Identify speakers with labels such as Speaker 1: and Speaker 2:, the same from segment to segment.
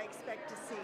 Speaker 1: expect to see.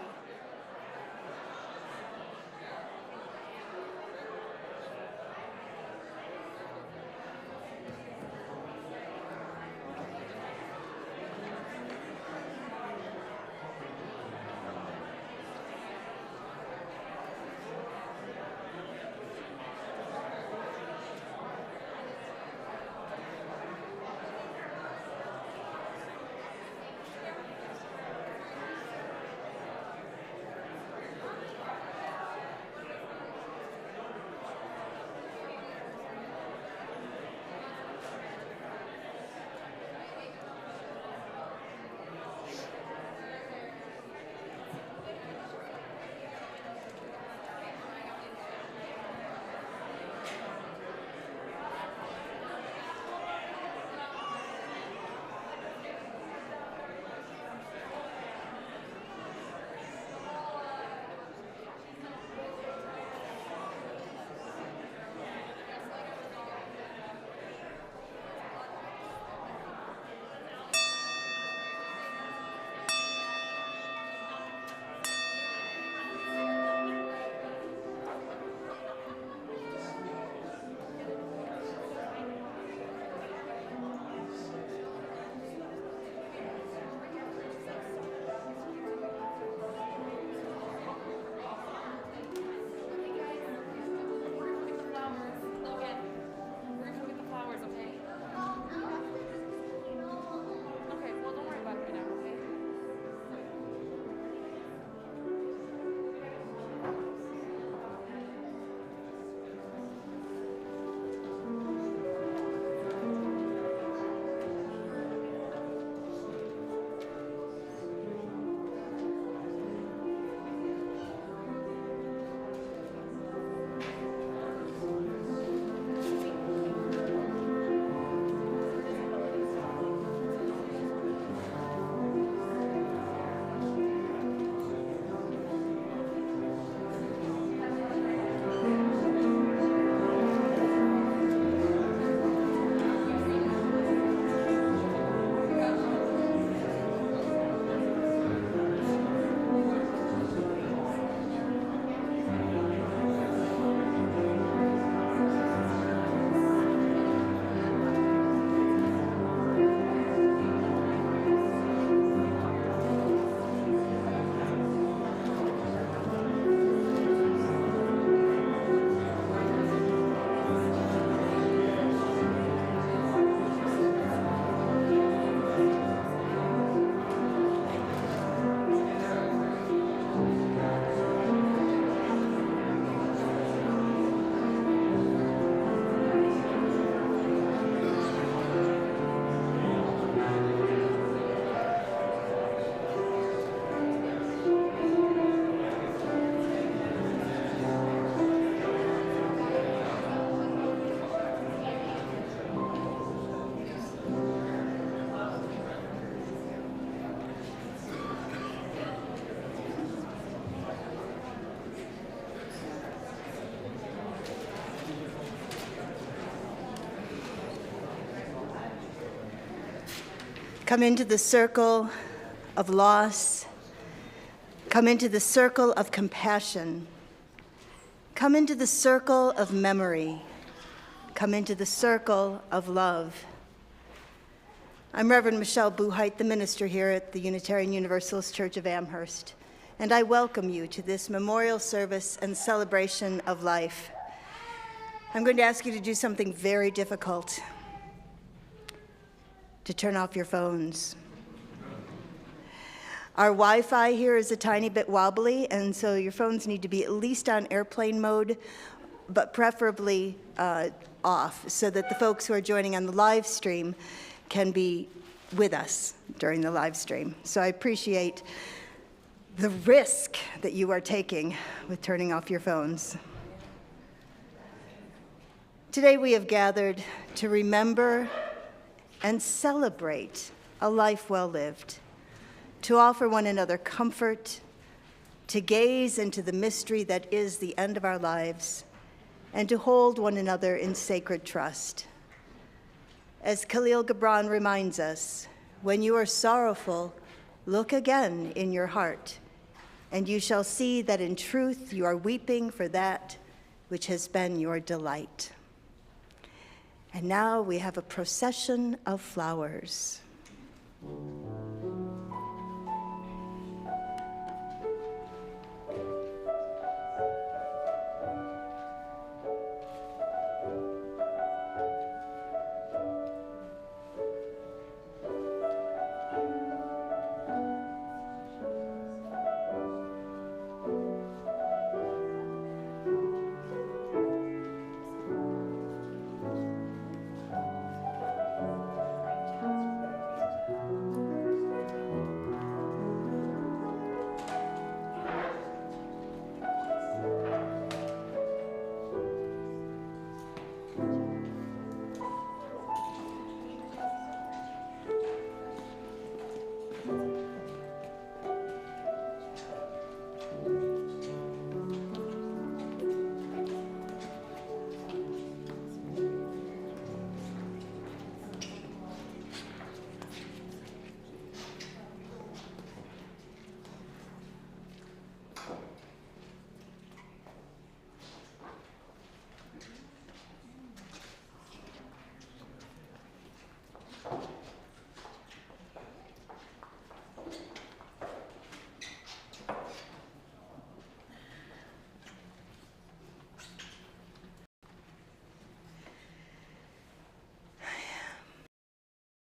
Speaker 1: Come into the circle of loss. Come into the circle of compassion. Come into the circle of memory. Come into the circle of love. I'm Reverend Michelle Buhait, the minister here at the Unitarian Universalist Church of Amherst, and I welcome you to this memorial service and celebration of life. I'm going to ask you to do something very difficult, to turn off your phones. Our Wi-Fi here is a tiny bit wobbly, and so your phones need to be at least on airplane mode, but preferably off, so that the folks who are joining on the live stream can be with us during the live stream. So I appreciate the risk that you are taking with turning off your phones. Today we have gathered to remember and celebrate a life well lived, to offer one another comfort, to gaze into the mystery that is the end of our lives, and to hold one another in sacred trust. As Khalil Gibran reminds us, when you are sorrowful, Look again in your heart, and you shall see that in truth you are weeping for that which has been your delight. And now we have a procession of flowers.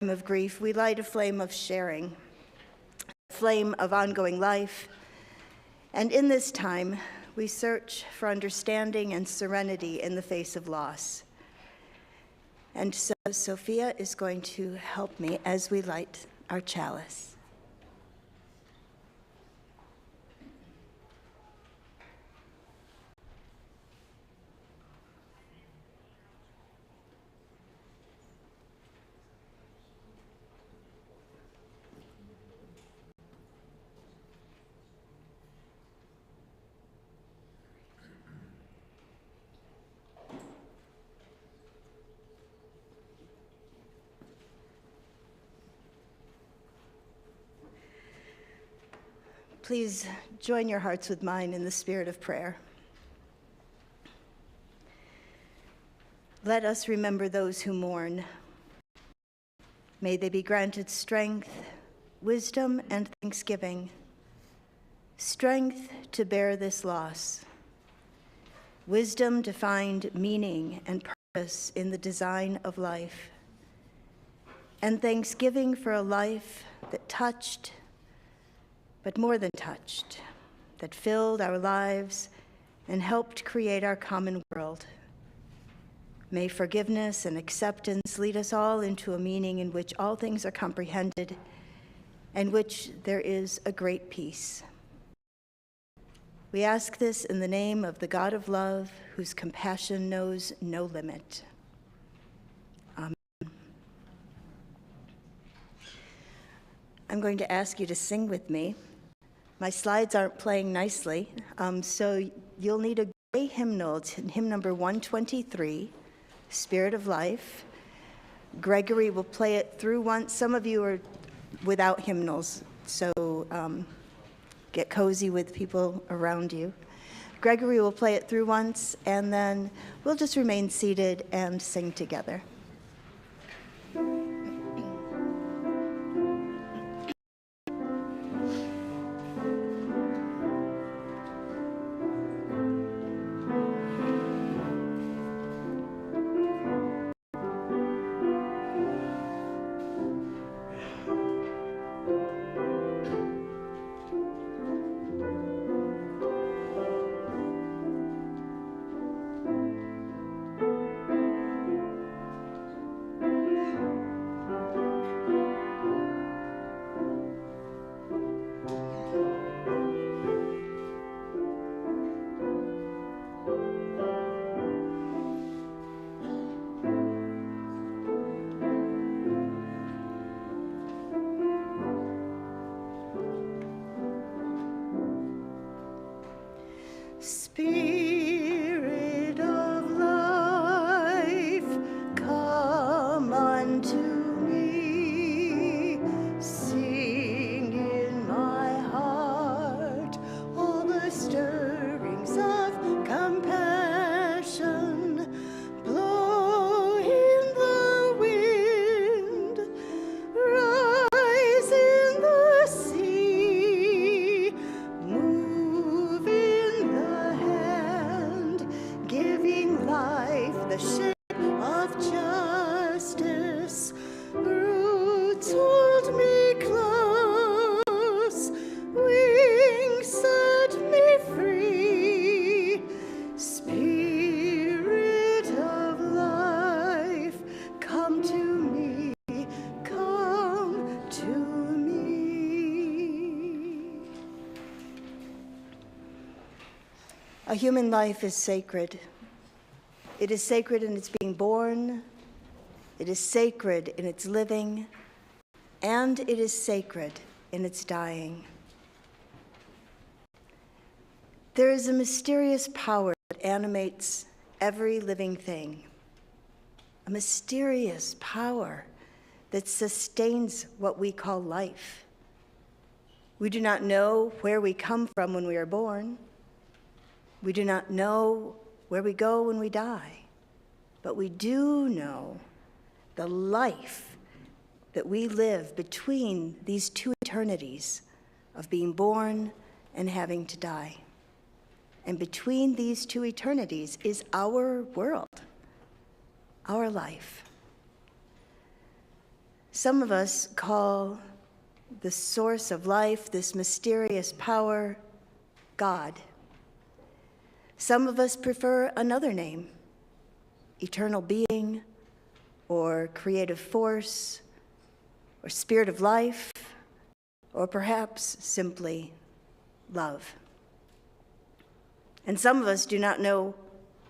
Speaker 1: Of grief, we light a flame of sharing, a flame of ongoing life. And in this time, we search for understanding and serenity in the face of loss. And so Sophia is going to help me as we light our chalice. Please join your hearts with mine in the spirit of prayer. Let us remember those who mourn. May they be granted strength, wisdom, and thanksgiving. Strength to bear this loss. Wisdom to find meaning and purpose in the design of life. And thanksgiving for a life that touched, but more than touched, that filled our lives and helped create our common world. May forgiveness and acceptance lead us all into a meaning in which all things are comprehended and which there is a great peace. We ask this in the name of the God of love, whose compassion knows no limit. Amen. I'm going to ask you to sing with me. My slides aren't playing nicely, so you'll need a gray hymnal. It's hymn number 123, Spirit of Life. Gregory will play it through once. Some of you are without hymnals, so get cozy with people around you. Gregory will play it through once, and then we'll just remain seated and sing together. Spirit of life, come unto me, sing in A human life is sacred. It is sacred in its being born, it is sacred in its living, and it is sacred in its dying. There is a mysterious power that animates every living thing, a mysterious power that sustains what we call life. We do not know where we come from when we are born. We do not know where we go when we die, but we do know the life that we live between these two eternities of being born and having to die. And between these two eternities is our world, our life. Some of us call the source of life, this mysterious power, God. Some of us prefer another name, eternal being, or creative force, or spirit of life, or perhaps simply love. And some of us do not know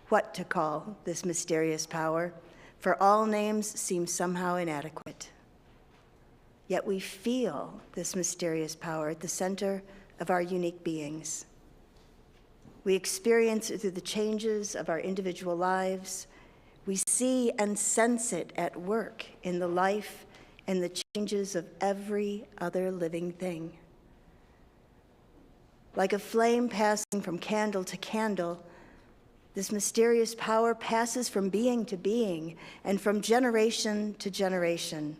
Speaker 1: what to call this mysterious power, for all names seem somehow inadequate. Yet we feel this mysterious power at the center of our unique beings. We experience it through the changes of our individual lives. We see and sense it at work in the life and the changes of every other living thing. Like a flame passing from candle to candle, this mysterious power passes from being to being and from generation to generation.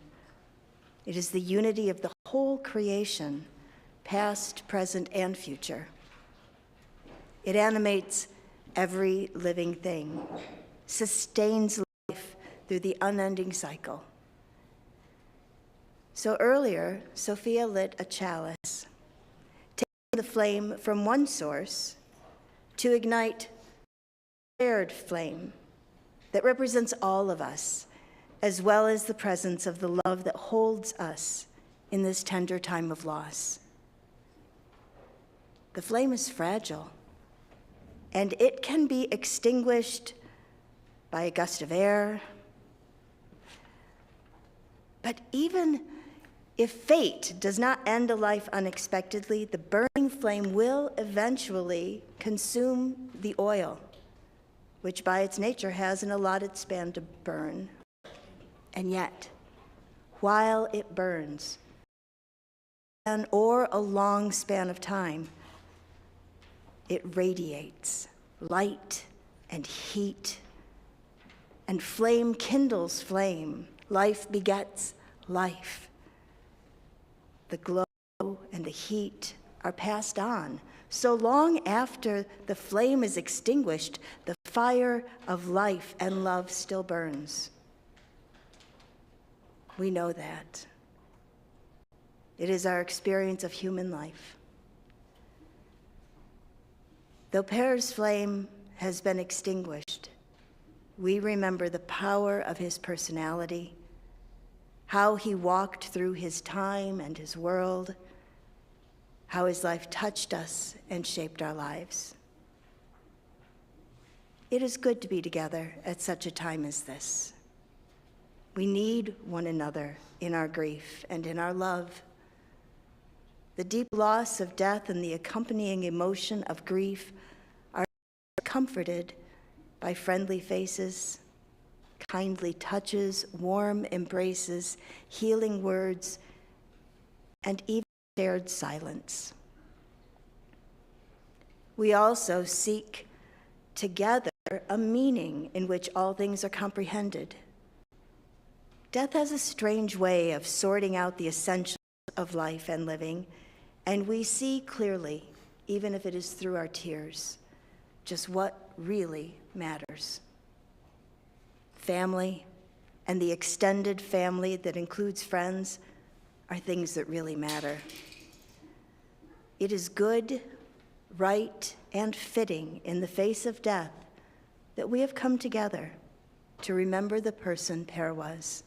Speaker 1: It is the unity of the whole creation, past, present, and future. It animates every living thing, sustains life through the unending cycle. So earlier, Sophia lit a chalice, taking the flame from one source to ignite a shared flame that represents all of us, as well as the presence of the love that holds us in this tender time of loss. The flame is fragile, and it can be extinguished by a gust of air. But even if fate does not end a life unexpectedly, the burning flame will eventually consume the oil, which by its nature has an allotted span to burn. And yet, while it burns, or a long span of time, it radiates light and heat, and flame kindles flame. Life begets life. The glow and the heat are passed on. So long after the flame is extinguished, the fire of life and love still burns. We know that. It is our experience of human life. Though Pear's flame has been extinguished, we remember the power of his personality, how he walked through his time and his world, how his life touched us and shaped our lives. It is good to be together at such a time as this. We need one another in our grief and in our love. The deep loss of death and the accompanying emotion of grief are comforted by friendly faces, kindly touches, warm embraces, healing words, and even shared silence. We also seek together a meaning in which all things are comprehended. Death has a strange way of sorting out the essentials of life and living, and we see clearly, even if it is through our tears, just what really matters. Family and the extended family that includes friends are things that really matter. It is good, right, and fitting in the face of death that we have come together to remember the person Per was,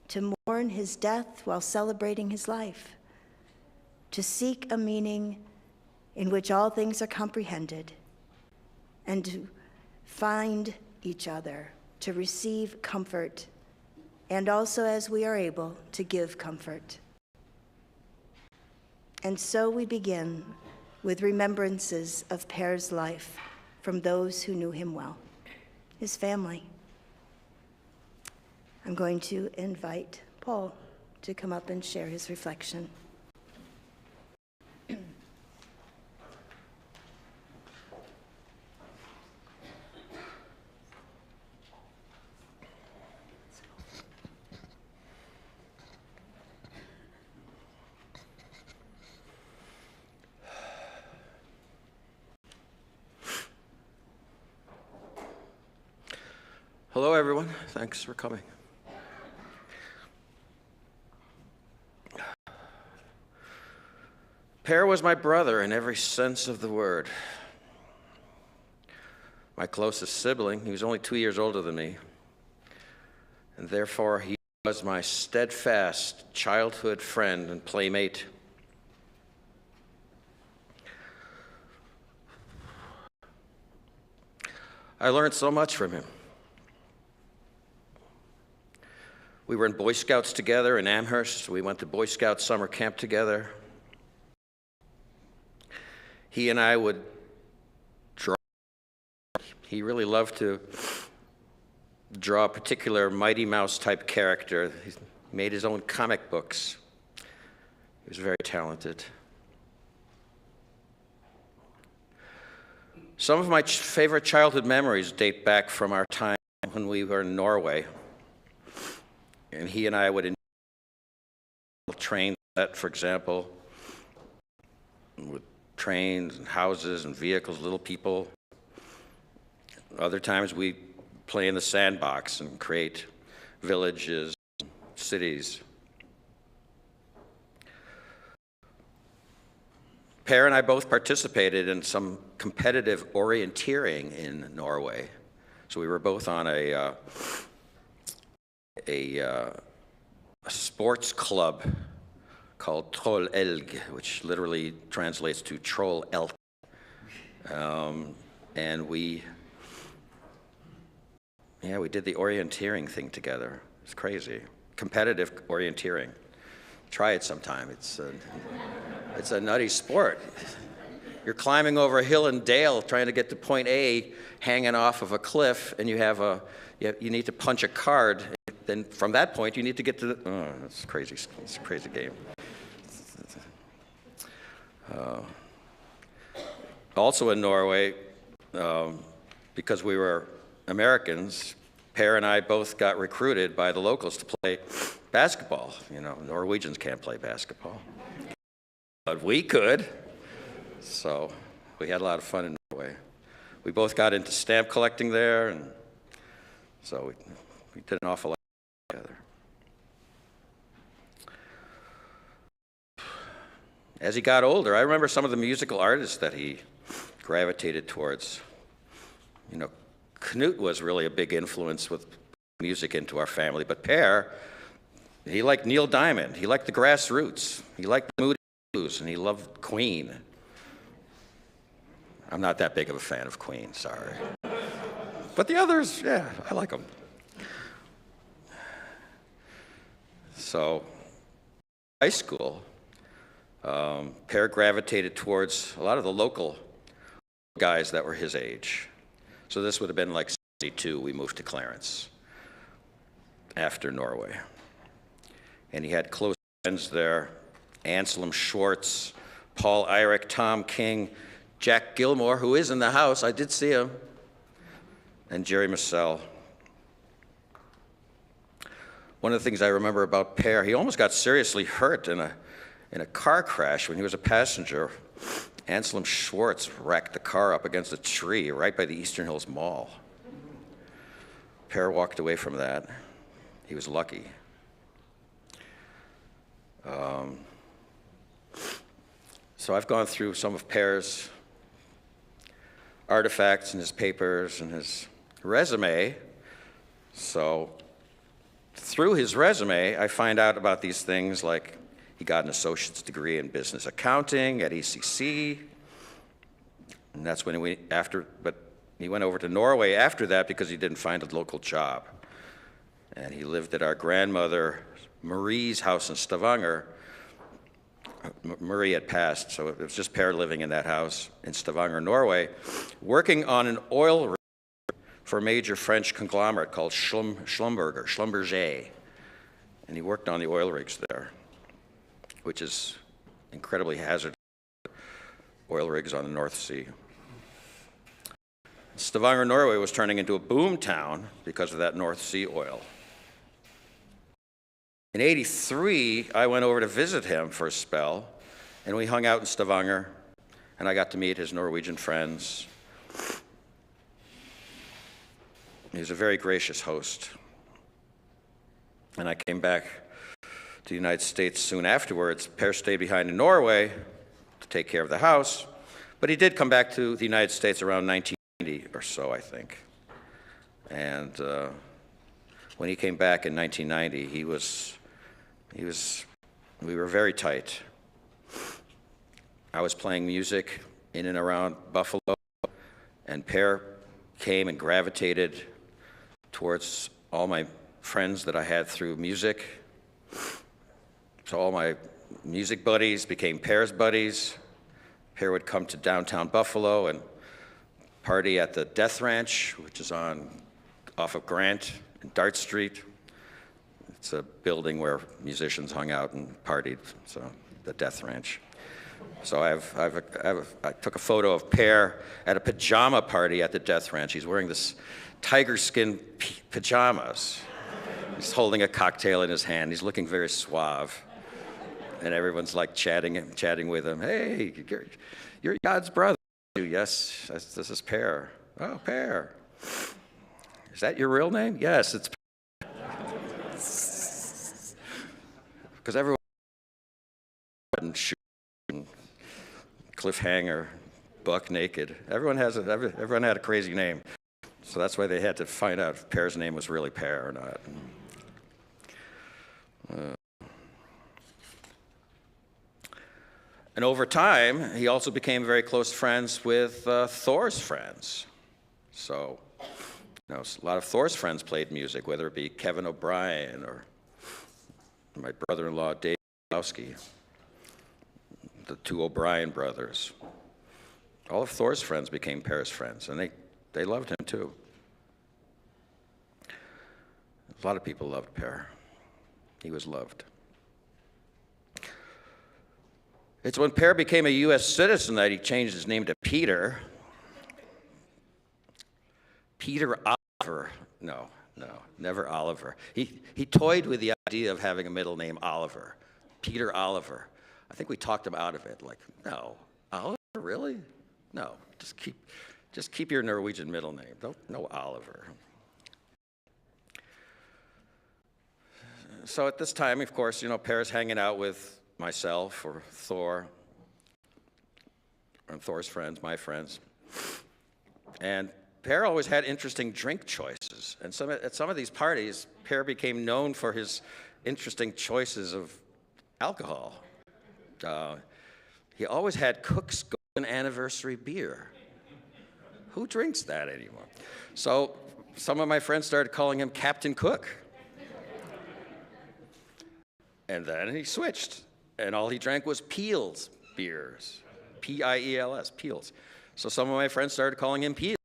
Speaker 1: to mourn his death while celebrating his life, to seek a meaning in which all things are comprehended, and to find each other, to receive comfort, and also, as we are able, to give comfort. And so we begin with remembrances of Per's life from those who knew him well, his family. I'm going to invite Paul to come up and share his reflection.
Speaker 2: Hello, everyone. Thanks for coming. Per was my brother in every sense of the word. My closest sibling. He was only 2 years older than me. And therefore, he was my steadfast childhood friend and playmate. I learned so much from him. We were in Boy Scouts together in Amherst. We went to Boy Scout summer camp together. He and I would draw. He really loved to draw a particular Mighty Mouse type character. He made his own comic books. He was very talented. Some of my favorite childhood memories date back from our time when we were in Norway. And he and I would enjoy train set, for example, with trains and houses and vehicles, little people. Other times we play in the sandbox and create villages, cities. Per and I both participated in some competitive orienteering in Norway. So we were both on a sports club called Troll Elg, which literally translates to troll elk. And we did the orienteering thing together. It's crazy. Competitive orienteering. Try it sometime. It's a nutty sport. You're climbing over a hill and dale trying to get to point A, hanging off of a cliff, and you need to punch a card. Then from that point, you need to get to that's crazy. It's a crazy game. Also in Norway, because we were Americans, Per and I both got recruited by the locals to play basketball. You know, Norwegians can't play basketball, but we could. So we had a lot of fun in Norway. We both got into stamp collecting there, and so we did an awful lot together. As he got older, I remember some of the musical artists that he gravitated towards. You know, Knut was really a big influence with music into our family, but Per, he liked Neil Diamond, he liked the Grassroots, he liked the Moody Blues, and he loved Queen. I'm not that big of a fan of Queen, sorry. But the others, yeah, I like them. So, high school, Per gravitated towards a lot of the local guys that were his age. So this would have been like 72, we moved to Clarence after Norway. And he had close friends there, Anselm Schwartz, Paul Eyrich, Tom King, Jack Gilmore, who is in the house, I did see him, and Jerry Massell. One of the things I remember about Per, he almost got seriously hurt in a car crash when he was a passenger. Anselm Schwartz wrecked the car up against a tree right by the Eastern Hills Mall. Per walked away from that. He was lucky. So I've gone through some of Per's artifacts and his papers and his resume. So through his resume, I find out about these things like he got an associate's degree in business accounting at ECC. And that's when but He went over to Norway after that because he didn't find a local job. And he lived at our grandmother Marie's house in Stavanger. Marie had passed, so it was just Per living in that house in Stavanger, Norway, working on an oil rig for a major French conglomerate called Schlumberger. And he worked on the oil rigs there, which is incredibly hazardous, oil rigs on the North Sea. Stavanger, Norway was turning into a boom town because of that North Sea oil. In '83, I went over to visit him for a spell, and we hung out in Stavanger, and I got to meet his Norwegian friends. He was a very gracious host. And I came back to the United States soon afterwards. Per stayed behind in Norway to take care of the house, but he did come back to the United States around 1990 or so, I think. And when he came back in 1990, we were very tight. I was playing music in and around Buffalo, and Per came and gravitated towards all my friends that I had through music. So all my music buddies became Per's buddies. Per would come to downtown Buffalo and party at the Death Ranch, which is off of Grant and Dart Street. It's a building where musicians hung out and partied, so the Death Ranch. So I took a photo of Per at a pajama party at the Death Ranch. He's wearing this tiger skin pajamas. He's holding a cocktail in his hand. He's looking very suave. And everyone's like chatting with him. Hey, you're God's brother. Yes, this is Per. Oh, Per. Is that your real name? Yes, it's Per. Because everyone and shoot and cliffhanger, buck naked. Everyone had a crazy name. So that's why they had to find out if Per's name was really Per or not. And over time, he also became very close friends with Thor's friends. So, a lot of Thor's friends played music, whether it be Kevin O'Brien or my brother-in-law, Dave Lowski, the two O'Brien brothers. All of Thor's friends became Per's friends, and they loved him too. A lot of people loved Per. He was loved. It's when Per became a U.S. citizen that he changed his name to Peter. Peter Oliver. No, never Oliver. He toyed with the idea of having a middle name Oliver. Peter Oliver. I think we talked him out of it. Like, no, Oliver, really? No, just keep your Norwegian middle name. No Oliver. So at this time, of course, Per's hanging out with myself or Thor, and Thor's friends, my friends. And Per always had interesting drink choices. And at some of these parties, Per became known for his interesting choices of alcohol. He always had Cook's Golden Anniversary beer. Who drinks that anymore? So some of my friends started calling him Captain Cook. And then he switched, and all he drank was Peel's beers, P-I-E-L-S, Peel's. So some of my friends started calling him Peels.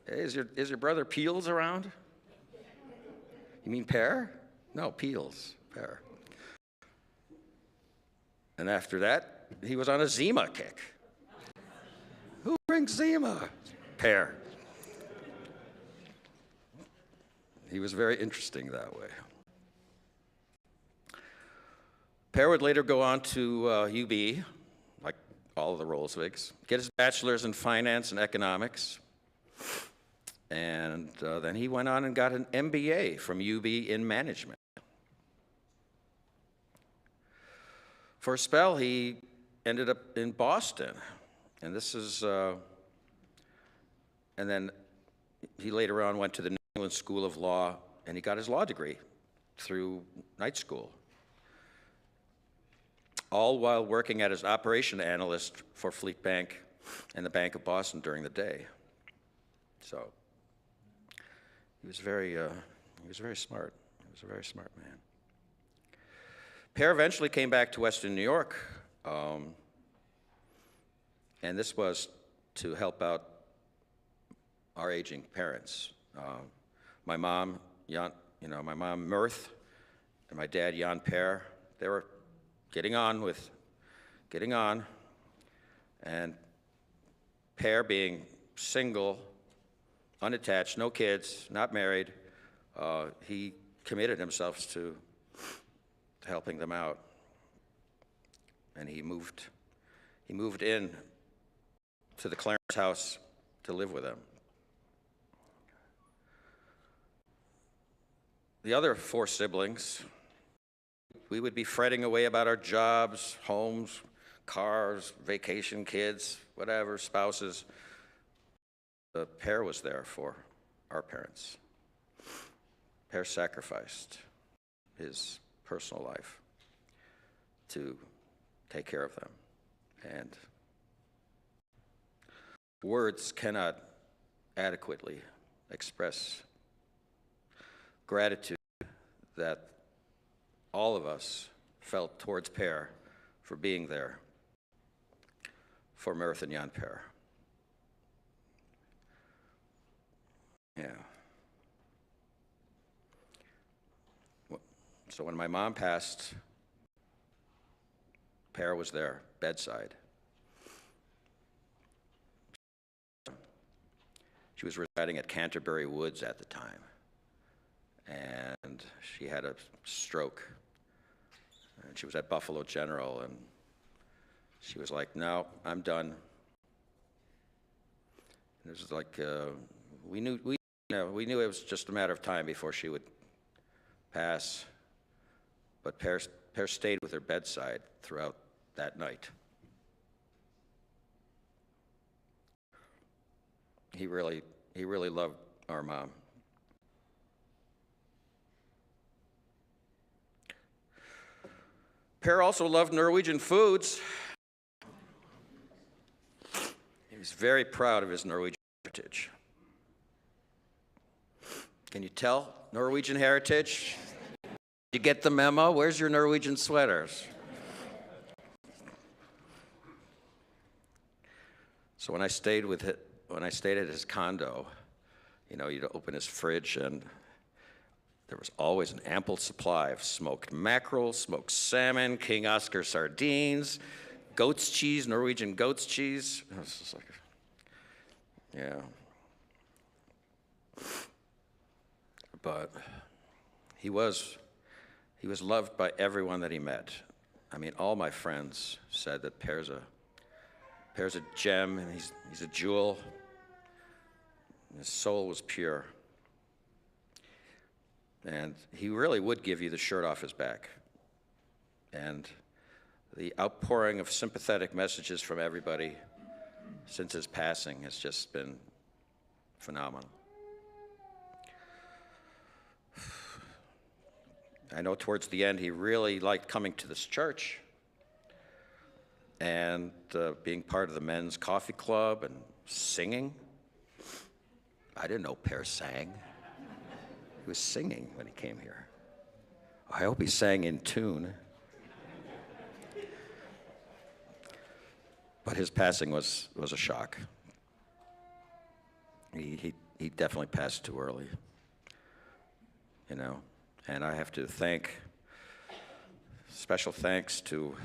Speaker 2: Hey, is your brother Peels around? You mean Per? No, Peels, Per. And after that, he was on a Zima kick. Who drinks Zima? Per. He was very interesting that way. Per would later go on to UB, like all of the Roalsvigs, get his bachelor's in finance and economics. And then he went on and got an MBA from UB in management. For a spell, he ended up in Boston. And and then he later on went to the New England School of Law, and he got his law degree through night school, all while working as operation analyst for Fleet Bank and the Bank of Boston during the day. So he was very smart. He was a very smart man. Per eventually came back to Western New York, and this was to help out our aging parents. My mom, my mom Mirth, and my dad Jan Per, they were getting on, and Per, being single, unattached, no kids, not married, he committed himself to helping them out, and he moved in to the Clarence house to live with them. The other 4 siblings, we would be fretting away about our jobs, homes, cars, vacation, kids, whatever, spouses. The Per was there for our parents. Per sacrificed his personal life to take care of them. And words cannot adequately express gratitude that all of us felt towards Per for being there for Mirth and Jan Per. Yeah. So when my mom passed, Per was there, bedside. She was residing at Canterbury Woods at the time, and she had a stroke. And she was at Buffalo General, and she was like, "No, I'm done." And it was like we knew it was just a matter of time before she would pass. But Per stayed with her bedside throughout that night. He really loved our mom. Per also loved Norwegian foods. He was very proud of his Norwegian heritage. Can you tell? Norwegian heritage? Did you get the memo? Where's your Norwegian sweaters? So when I stayed at his condo, you'd open his fridge, and there was always an ample supply of smoked mackerel, smoked salmon, King Oscar sardines, goat's cheese, Norwegian goat's cheese. It was just like, yeah. But he was loved by everyone that he met. I mean, all my friends said that Per's a gem, and he's a jewel. His soul was pure. And he really would give you the shirt off his back. And the outpouring of sympathetic messages from everybody since his passing has just been phenomenal. I know towards the end he really liked coming to this church and being part of the men's coffee club and singing. I didn't know Per sang. He was singing when he came here. I hope he sang in tune. But his passing was a shock. He definitely passed too early, And I have to special thanks to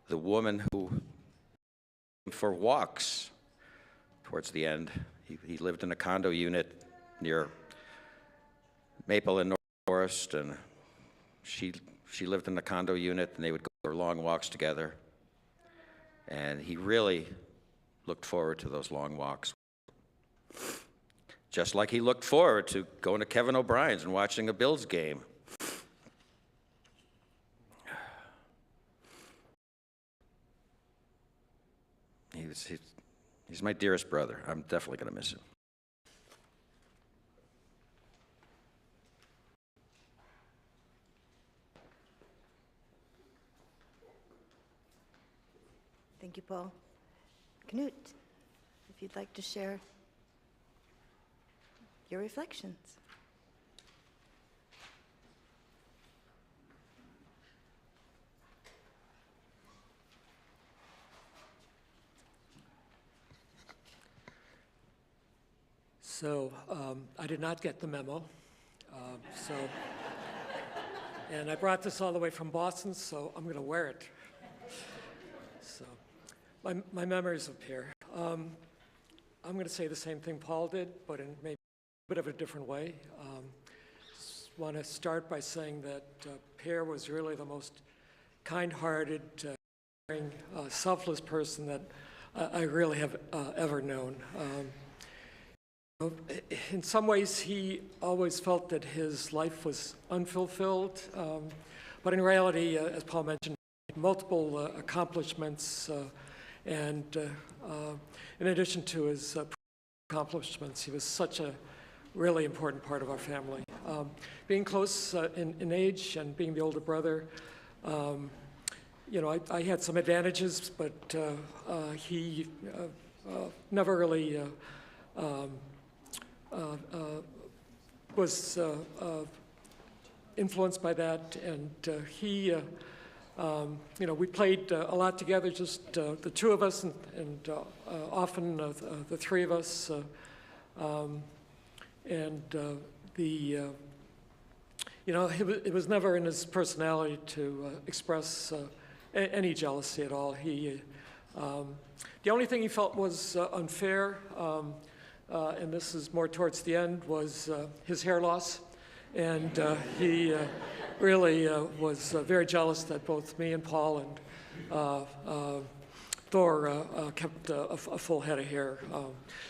Speaker 2: the woman who, for walks towards the end. He lived in a condo unit near Maple and North Forest, and she lived in a condo unit, and they would go for long walks together. And he really looked forward to those long walks. Just like he looked forward to going to Kevin O'Brien's and watching a Bills game. He's my dearest brother. I'm definitely going to miss him.
Speaker 1: Thank you, Paul. Knut, if you'd like to share. your reflections.
Speaker 3: So I did not get the memo. So, and I brought this all the way from Boston, so I'm going to wear it. So my memories up here. I'm going to say the same thing Paul did, but in maybe a bit of a different way. Just want to start by saying that Per was really the most kind-hearted, caring, selfless person that I really have ever known. In some ways, he always felt that his life was unfulfilled, but in reality, as Paul mentioned, multiple accomplishments, and in addition to his accomplishments, he was such a really important part of our family. Being close in age and being the older brother, you know, I had some advantages, but he never really was influenced by that, and he, you know, we played a lot together, just the two of us, and often the three of us, and you know, it was never in his personality to express any jealousy at all. He, the only thing he felt was unfair, and this is more towards the end, was his hair loss. And he really was very jealous that both me and Paul and Thor kept a full head of hair.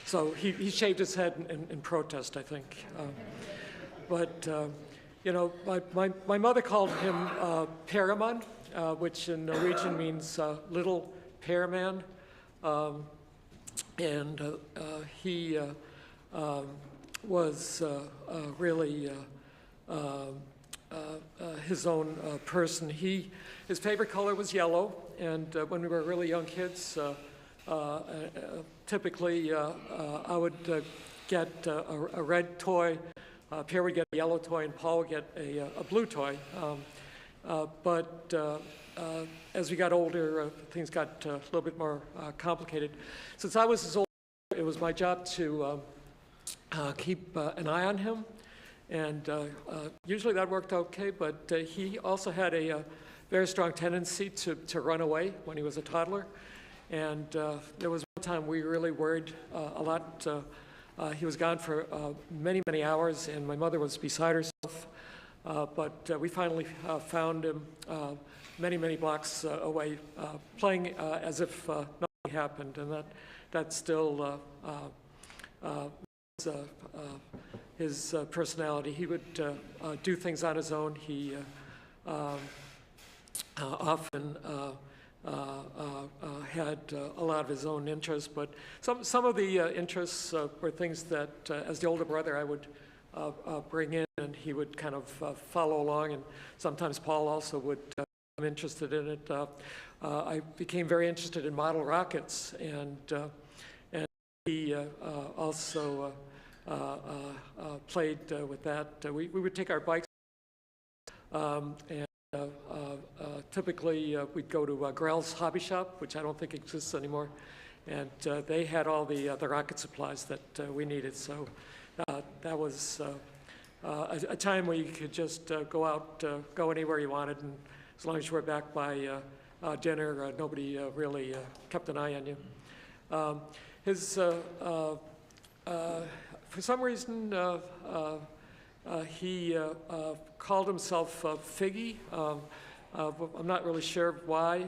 Speaker 3: So he shaved his head in protest, I think. But you know, my mother called him Paraman, which in Norwegian means little pear man. And he was really his own person. His favorite color was yellow, and when we were really young kids, typically I would get a red toy, Pierre would get a yellow toy, and Paul would get a blue toy. But as we got older, things got a little bit more complicated. Since I was his older, it was my job to keep an eye on him, and usually that worked okay, but he also had a very strong tendency to run away when he was a toddler, and there was one time we really worried a lot. He was gone for many, many hours, and my mother was beside herself, but we finally found him many, many blocks away, playing as if nothing happened, and that still was his personality. He would do things on his own. He often had a lot of his own interests, but some of the interests were things that, as the older brother, I would bring in, and he would kind of follow along, and sometimes Paul also would become interested in it. I became very interested in model rockets, and he also played with that. We would take our bikes, and typically we'd go to Grell's Hobby Shop, which I don't think exists anymore, and they had all the rocket supplies that we needed. So that was a time where you could just go out, go anywhere you wanted, and as long as you were back by dinner, nobody really kept an eye on you. For some reason, he called himself Figgy. I'm not really sure why.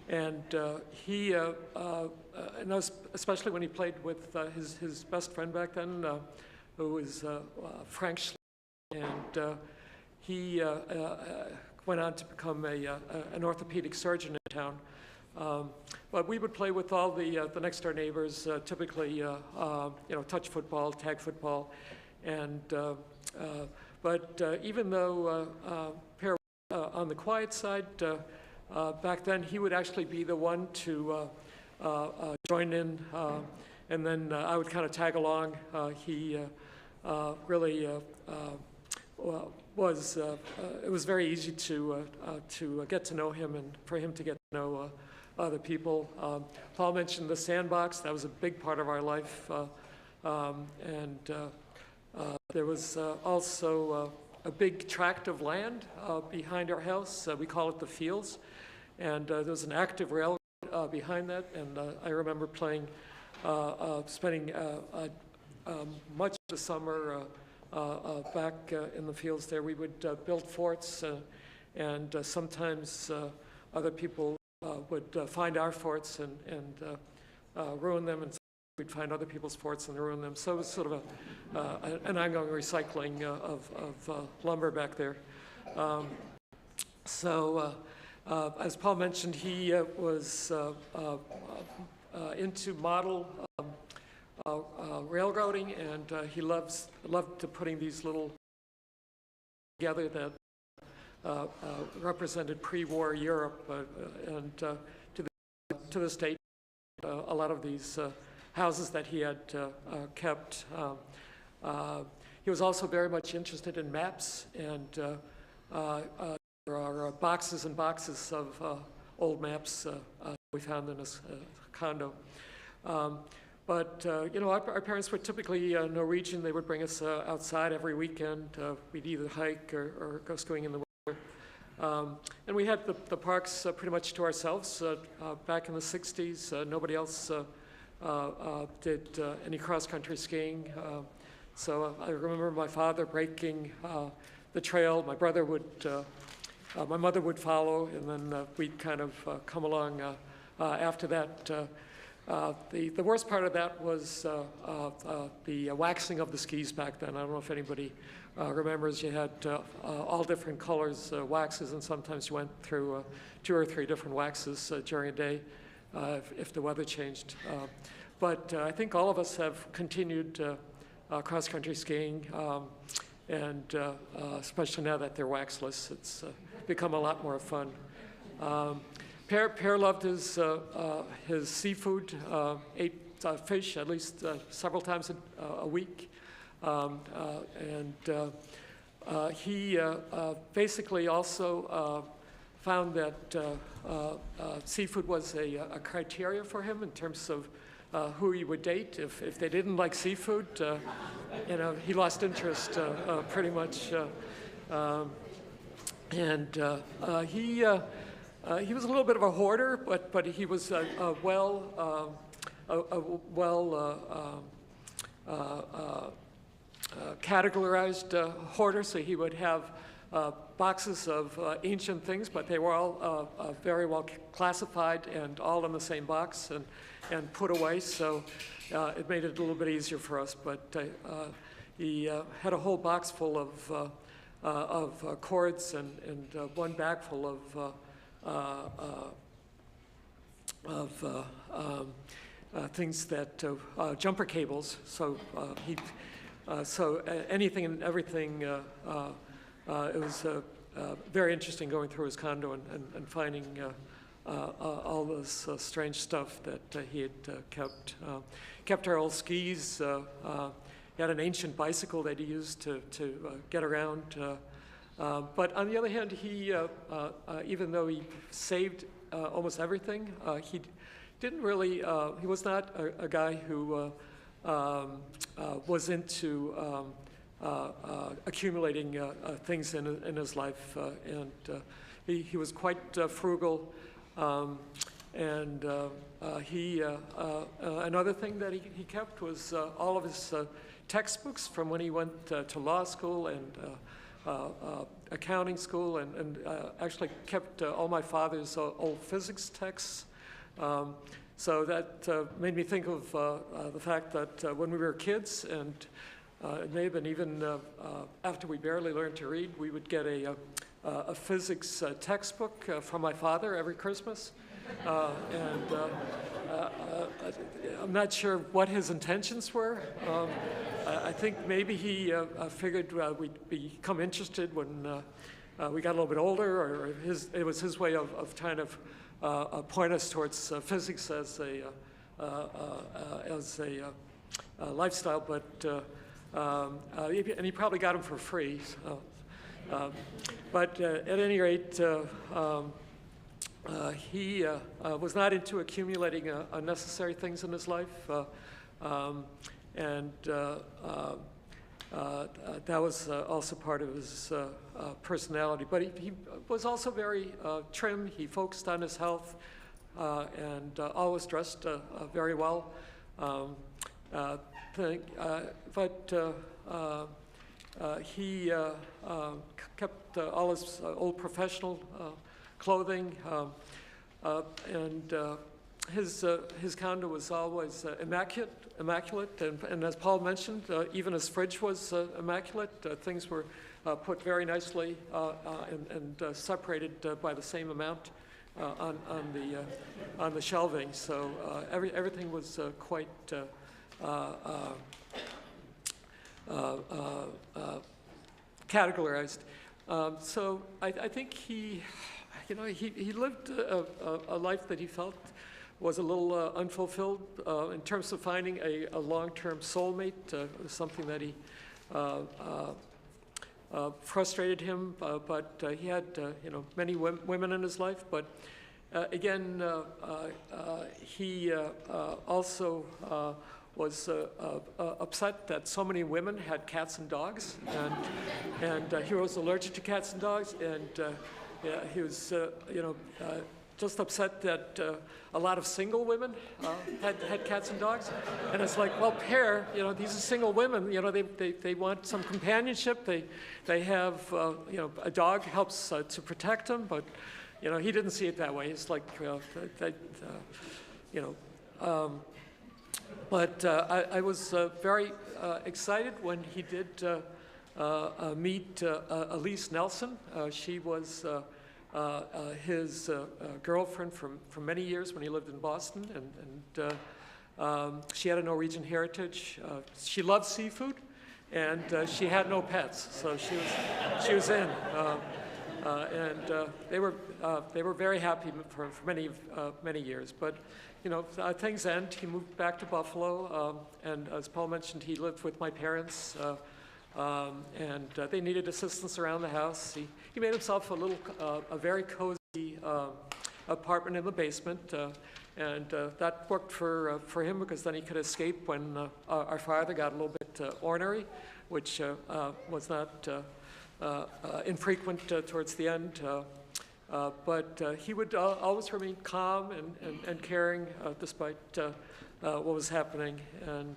Speaker 3: And he, and especially when he played with his best friend back then, who was Frank Schlick, and he went on to become an orthopedic surgeon in town. But we would play with all the next door neighbors, typically, you know, touch football, tag football, and but even though Per on the quiet side, back then he would actually be the one to join in, and then I would kind of tag along. He really was it was very easy to get to know him and for him to get to know other people. Paul mentioned the sandbox. That was a big part of our life. There was also a big tract of land behind our house. We call it the Fields. And there was an active railroad behind that. And I remember spending much of the summer back in the fields there. We would build forts, and sometimes other people would find our forts and ruin them, and we'd find other people's forts and ruin them. So it was sort of an ongoing recycling of lumber back there. As Paul mentioned, he was into model railroading, and he loved putting these little together that represented pre-war Europe, and to this date, a lot of these houses that he had kept. He was also very much interested in maps, and there are boxes and boxes of old maps we found in his condo. You know, our parents were typically Norwegian. They would bring us outside every weekend. We'd either hike or go skiing in the winter. And we had the parks pretty much to ourselves. Back in the 60s, nobody else did any cross-country skiing. So I remember my father breaking the trail. My mother would follow, and then we'd kind of come along after that. The worst part of that was the waxing of the skis back then. I don't know if anybody remembers. You had all different colors waxes, and sometimes you went through 2 or 3 different waxes during a day if the weather changed. But I think all of us have continued cross-country skiing, and especially now that they're waxless, it's become a lot more fun. Per loved his seafood, ate fish at least several times a week. He basically also found that seafood was a criteria for him in terms of who he would date. If they didn't like seafood, you know, he lost interest pretty much. He was a little bit of a hoarder, but he was categorized hoarder. So he would have boxes of ancient things, but they were all very well classified and all in the same box and put away. So it made it a little bit easier for us. But he had a whole box full of cords and one bag full of things that jumper cables. So anything and everything. It was very interesting going through his condo and finding all this strange stuff that he had kept. Kept our old skis. He had an ancient bicycle that he used to get around. But on the other hand, he, even though he saved almost everything, he didn't really, he was not a guy who was into accumulating things in his life. He was quite frugal. Another thing that he kept was all of his textbooks from when he went to law school and accounting school, and actually kept all my father's old physics texts. So that made me think of the fact that when we were kids, and it may have been even after we barely learned to read, we would get a physics textbook from my father every Christmas. I'm not sure what his intentions were. I think maybe he figured we'd become interested when we got a little bit older, or it was his way of trying to point us towards physics as a lifestyle. But And he probably got them for free. So, but at any rate, he was not into accumulating unnecessary things in his life, and that was also part of his personality. But he was also very trim. He focused on his health and always dressed very well. He kept all his old professional clothing, and his condo was always immaculate, and as Paul mentioned, even his fridge was immaculate. Things were put very nicely and separated by the same amount on the shelving. So everything was quite categorized. So I think he lived a life that he felt was a little unfulfilled in terms of finding a long-term soulmate, something that he frustrated him, but he had many women in his life. But again, he also was upset that so many women had cats and dogs, and he was allergic to cats and dogs, and he was just upset that a lot of single women had cats and dogs. And it's like, well, these are single women, they want some companionship. They have, a dog helps to protect them, but, he didn't see it that way. It's like, but I was very excited when he did meet Elise Nelson. She was his girlfriend for many years when he lived in Boston, and she had a Norwegian heritage. She loved seafood, and she had no pets, so she was in. And they were very happy for many years. But things end. He moved back to Buffalo, and as Paul mentioned, he lived with my parents. And they needed assistance around the house. He made himself a very cozy apartment in the basement, and that worked for him because then he could escape when our father got a little bit ornery, which was not infrequent towards the end. But he would always remain calm and caring despite what was happening. And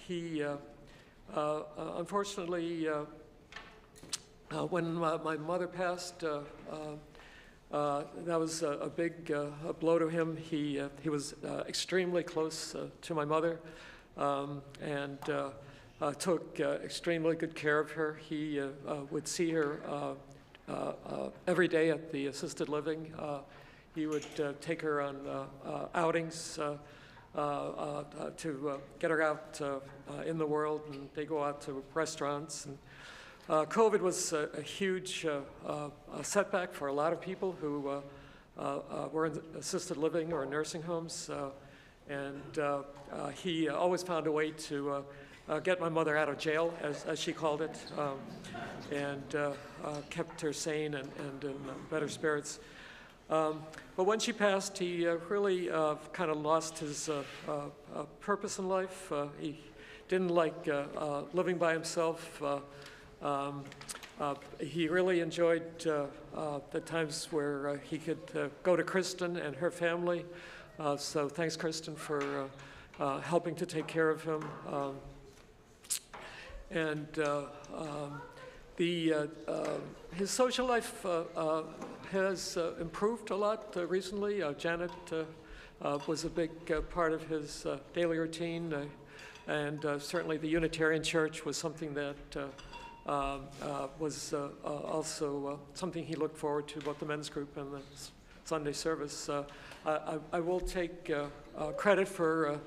Speaker 3: he unfortunately, when my mother passed, that was a big blow to him. He was extremely close to my mother, and took extremely good care of her. He would see her every day at the assisted living. He would take her on outings to get her out in the world, and they go out to restaurants. And COVID was a huge setback for a lot of people who were in assisted living or nursing homes, and he always found a way to get my mother out of jail, as she called it, and kept her sane and in better spirits. But when she passed, he really kind of lost his purpose in life. He didn't like living by himself. He really enjoyed the times where he could go to Kristen and her family. So thanks, Kristen, for helping to take care of him. And his social life has improved a lot recently. Janet was a big part of his daily routine, and certainly the Unitarian Church was something that was also something he looked forward to, both the men's group and the Sunday service. I will take credit for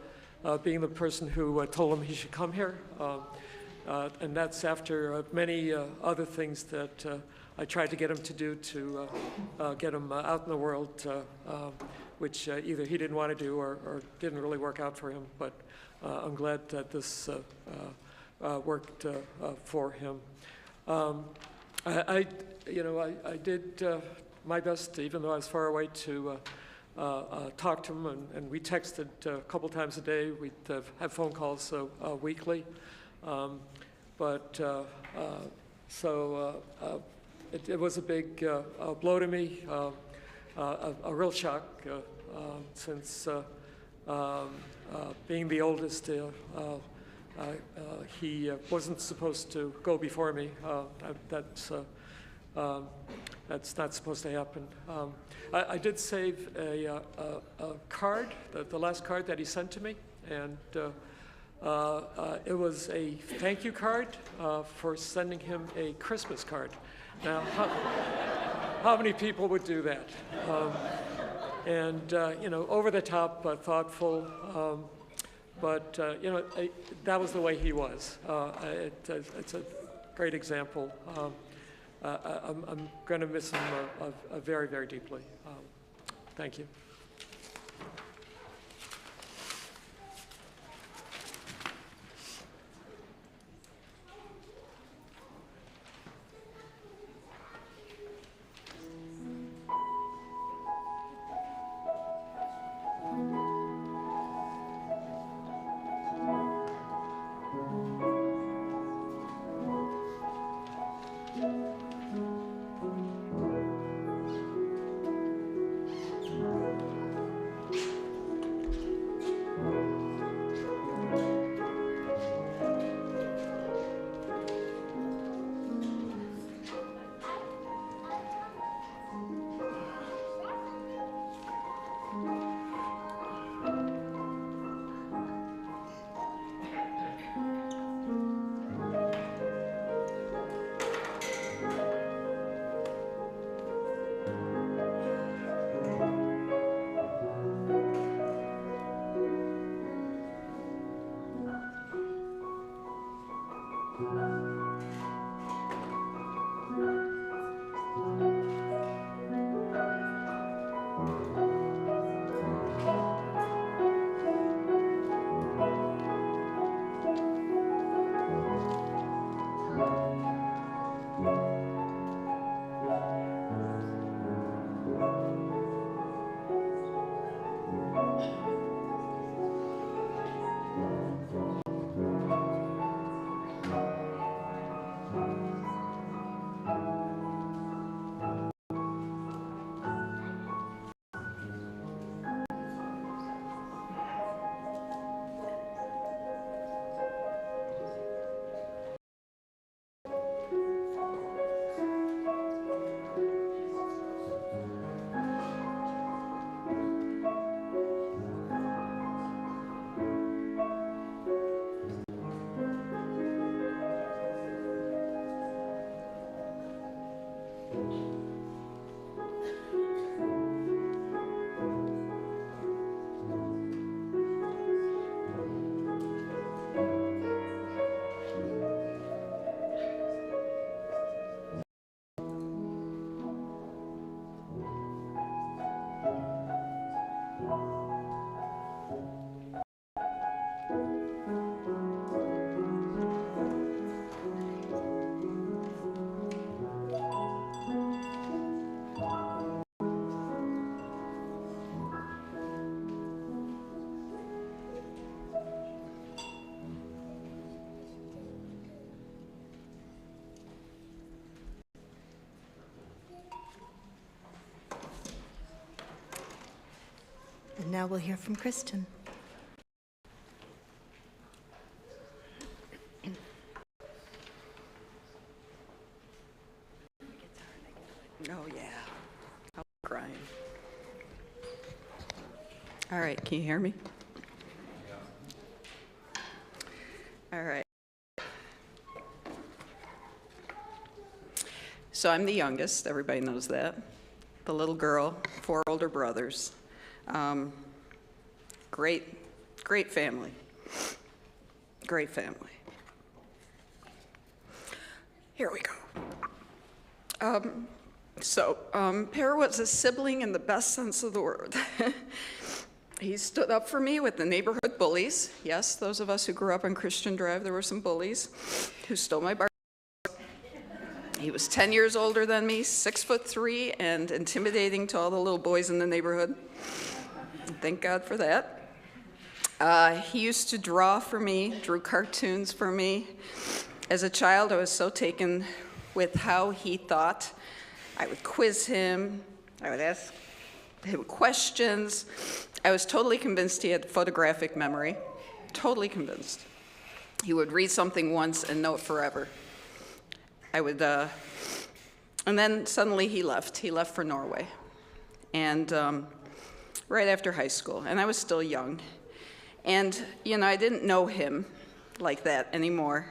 Speaker 3: being the person who told him he should come here. And that's after many other things that I tried to get him to do to get him out in the world, which either he didn't want to do or didn't really work out for him. But I'm glad that this worked for him. I did my best, even though I was far away, to talk to him, and we texted a couple times a day. We'd have phone calls weekly. It was a big blow to me, a real shock, since being the oldest, he wasn't supposed to go before me. That's not supposed to happen. I did save a card, the last card that he sent to me, and it was a thank you card for sending him a Christmas card. Now, how many people would do that? Over the top, thoughtful, but that was the way he was. It's a great example. I'm going to miss him very, very deeply. Thank you.
Speaker 1: And now we'll hear from Kristen.
Speaker 4: Oh, yeah. I'm crying. All right, can you hear me? All right. So I'm the youngest, everybody knows that. The little girl, 4 older brothers. Great family. Great family. Here we go. Per was a sibling in the best sense of the word. He stood up for me with the neighborhood bullies. Yes, those of us who grew up on Christian Drive, there were some bullies who stole my bar. He was 10 years older than me, 6'3", and intimidating to all the little boys in the neighborhood. Thank God for that. He used to draw for me, drew cartoons for me. As a child, I was so taken with how he thought. I would quiz him, I would ask him questions. I was totally convinced he had photographic memory, totally convinced. He would read something once and know it forever. And then suddenly he left for Norway, and right after high school, and I was still young. And, I didn't know him like that anymore.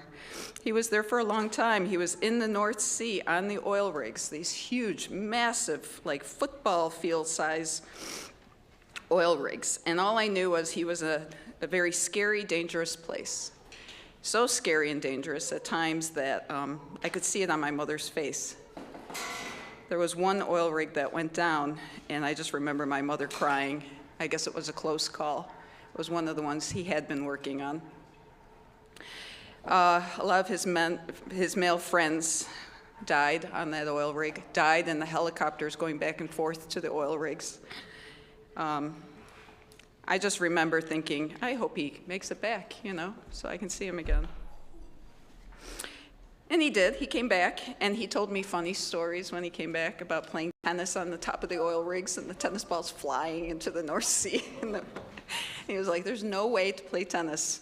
Speaker 4: He was there for a long time. He was in the North Sea on the oil rigs, these huge, massive, like football field size oil rigs. And all I knew was he was a very scary, dangerous place. So scary and dangerous at times that I could see it on my mother's face. There was one oil rig that went down, and I just remember my mother crying. I guess it was a close call. It was one of the ones he had been working on. A lot of his male friends died on that oil rig, died in the helicopters going back and forth to the oil rigs. I just remember thinking, I hope he makes it back, so I can see him again. And he did. He came back, and he told me funny stories when he came back about playing tennis on the top of the oil rigs and the tennis balls flying into the North Sea. He was like, there's no way to play tennis.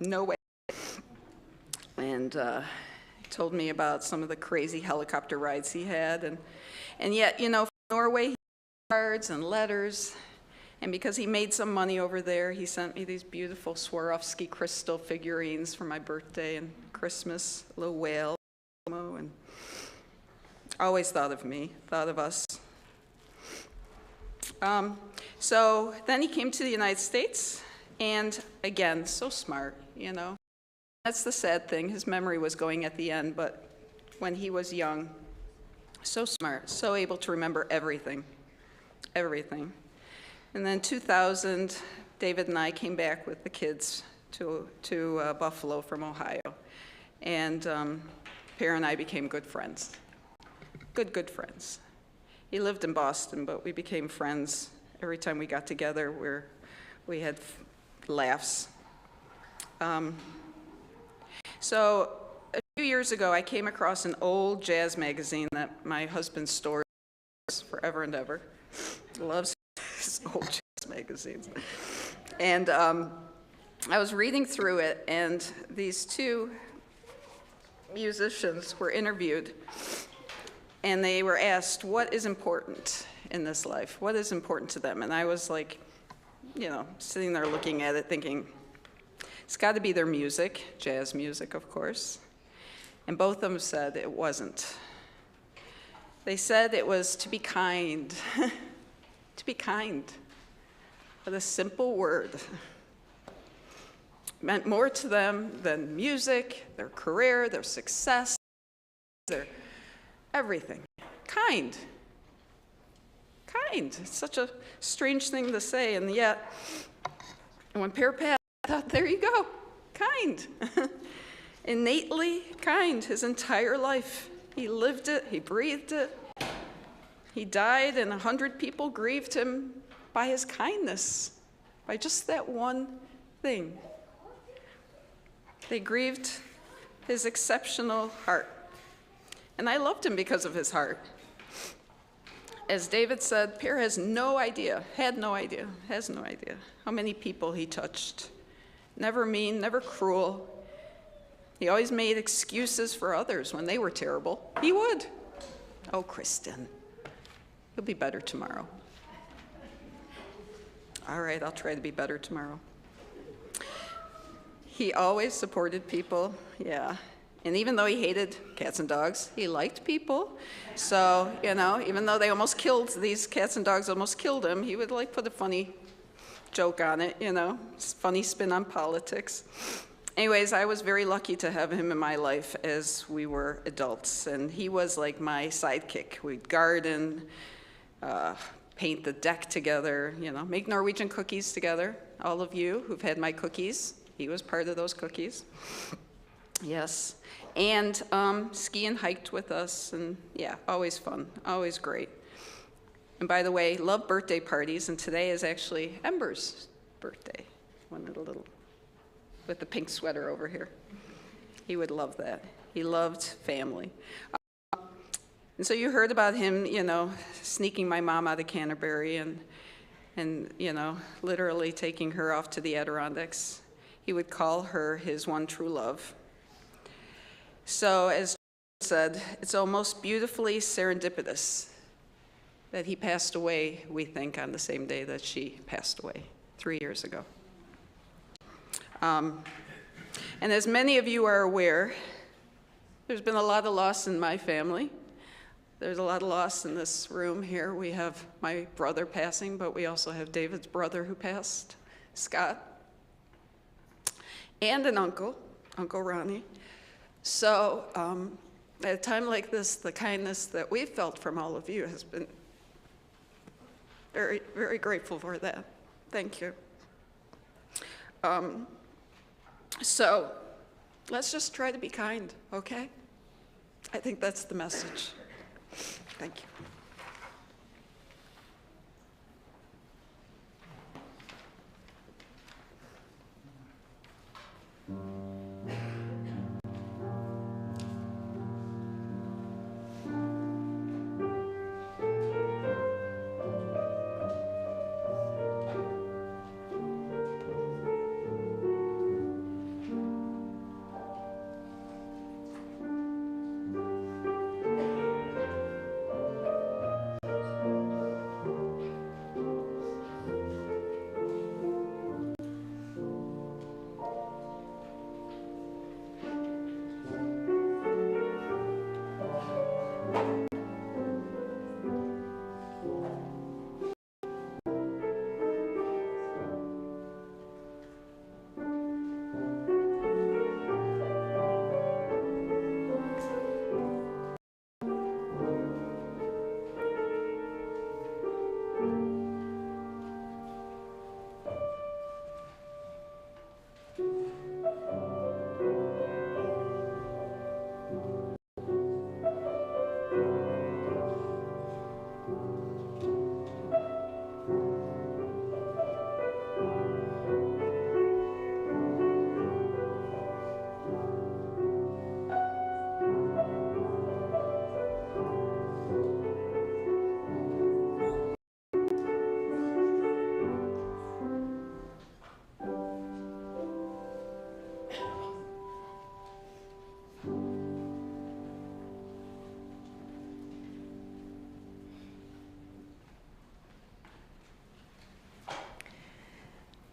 Speaker 4: No way. And he told me about some of the crazy helicopter rides he had. And yet, from Norway, he had cards and letters. And because he made some money over there, he sent me these beautiful Swarovski crystal figurines for my birthday and Christmas, a little whale, and always thought of me, thought of us. So then he came to the United States, and again, so smart, That's the sad thing. His memory was going at the end, but when he was young, so smart, so able to remember everything, everything. And then 2000, David and I came back with the kids to Buffalo from Ohio. And Per and I became good friends. Good friends. He lived in Boston, but we became friends. Every time we got together, we had laughs. So a few years ago, I came across an old jazz magazine that my husband stores forever and ever. Loves his old jazz magazines. And I was reading through it, and these two musicians were interviewed, and they were asked, what is important in this life? What is important to them? And I was like, sitting there looking at it thinking, it's got to be their music, jazz music, of course. And both of them said it wasn't. They said it was to be kind. To be kind. What a simple word. Meant more to them than music, their career, their success, their everything. Kind. Kind. It's such a strange thing to say, and yet, when Per passed, I thought, there you go. Kind. Innately kind his entire life. He lived it, he breathed it. He died, and 100 people grieved him by his kindness, by just that one thing. They grieved his exceptional heart. And I loved him because of his heart. As David said, Per has no idea how many people he touched. Never mean, never cruel. He always made excuses for others when they were terrible. He would. Oh, Kristen, you'll be better tomorrow. All right, I'll try to be better tomorrow. He always supported people, yeah. And even though he hated cats and dogs, he liked people. So, even though they almost killed, these cats and dogs almost killed him, he would put a funny joke on it, funny spin on politics. Anyways, I was very lucky to have him in my life as we were adults, and he was like my sidekick. We'd garden, paint the deck together, you know, make Norwegian cookies together. All of you who've had my cookies, he was part of those cookies. Yes, and ski and hiked with us, and yeah, always fun, always great. And by the way, love birthday parties, and today is actually Ember's birthday, one of the little, with the pink sweater over here. He would love that. He loved family. And so you heard about him, you know, sneaking my mom out of Canterbury and you know, literally taking her off to the Adirondacks. He would call her his one true love. So as said, it's almost beautifully serendipitous that he passed away, we think, on the same day that she passed away 3 years ago. And as many of you are aware, there's been a lot of loss in my family. There's a lot of loss in this room here. We have my brother passing, but we also have David's brother who passed, Scott, and an uncle, Uncle Ronnie. So at a time like this, the kindness that we've felt from all of you has been very, very grateful for that. Thank you. So let's just try to be kind, okay? I think that's the message. Thank you.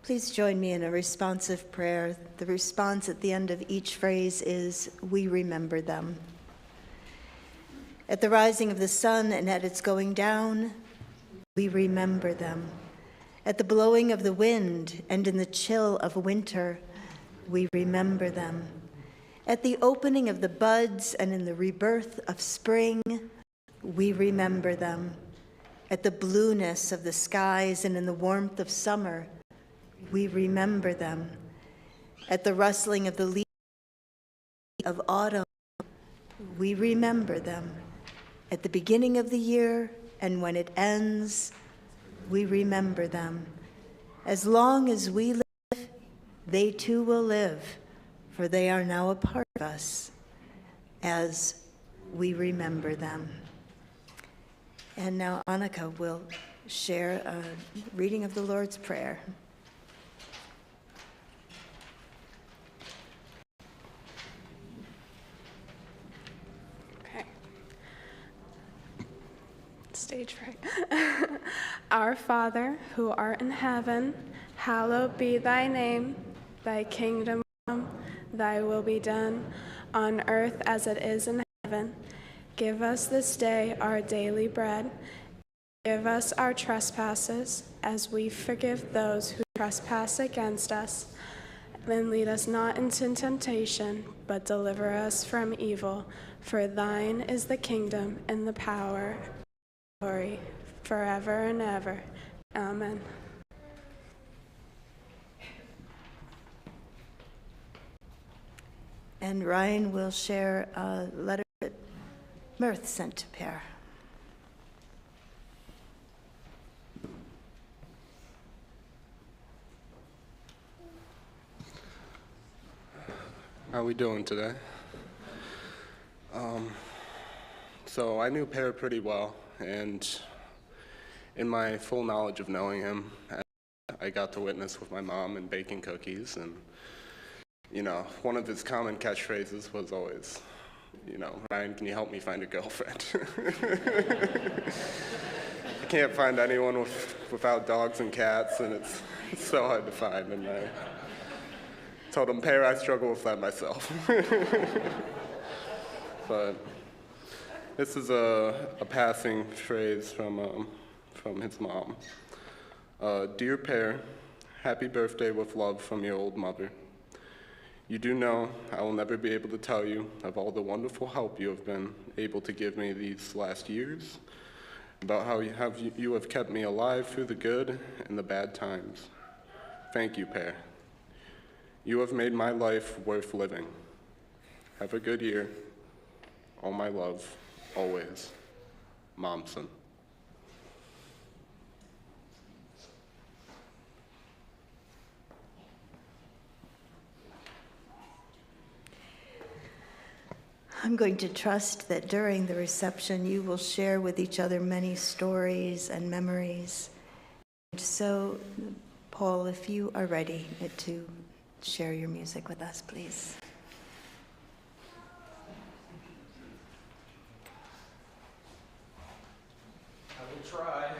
Speaker 1: Please join me in a responsive prayer. The response at the end of each phrase is, "We remember them." At the rising of the sun and at its going down, we remember them. At the blowing of the wind and in the chill of winter, we remember them. At the opening of the buds and in the rebirth of spring, we remember them. At the blueness of the skies and in the warmth of summer, we remember them. At the rustling of the leaves of autumn, we remember them. At the beginning of the year and when it ends, we remember them. As long as we live, they too will live, for they are now a part of us as we remember them. And now Annika will share a reading of the Lord's Prayer.
Speaker 5: Stage fright. Our Father, who art in heaven, hallowed be thy name. Thy kingdom come, thy will be done, on earth as it is in heaven. Give us this day our daily bread. Give us our trespasses, as we forgive those who trespass against us. And lead us not into temptation, but deliver us from evil. For thine is the kingdom and the power and the glory forever and ever. Amen.
Speaker 1: And Ryan will share a letter that Mirth sent to Per.
Speaker 6: How are we doing today? So I knew Per pretty well, and in my full knowledge of knowing him, I got to witness with my mom and baking cookies, and you know, one of his common catchphrases was always, you know, Ryan, can you help me find a girlfriend? I can't find anyone without dogs and cats, and it's so hard to find, and I told him, Per, I struggle with that myself. But this is a passing phrase from his mom. Dear Per, happy birthday with love from your old mother. You do know I will never be able to tell you of all the wonderful help you have been able to give me these last years, about how you have kept me alive through the good and the bad times. Thank you, Per. You have made my life worth living. Have a good year. All my love, always. Momsen.
Speaker 1: I'm going to trust that during the reception you will share with each other many stories and memories. And so, Paul, if you are ready to share your music with us, please.
Speaker 2: I will try.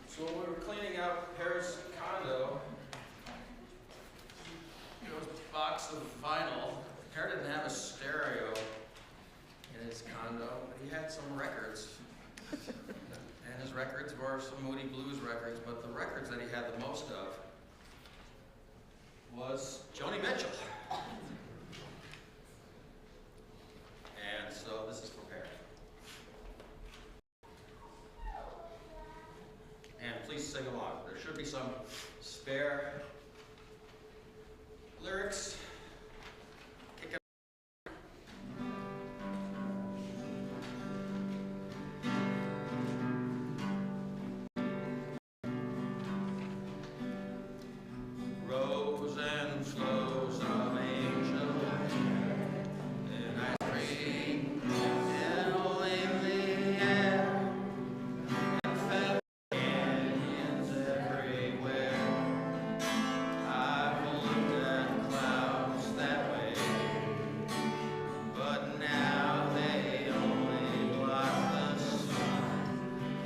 Speaker 2: So when we were cleaning out Per's condo, there was a box of vinyl. Per didn't have a stereo in his condo, but he had some records. And his records were some Moody Blues records, but the records that he had the most of was Joni Mitchell. And so this is for Per. And please sing along. There should be some spare lyrics. Kick it. Rose and flows of angel and ice cream and all in the air and feather canyons everywhere. I've looked at clouds that way, but now they only block the sun.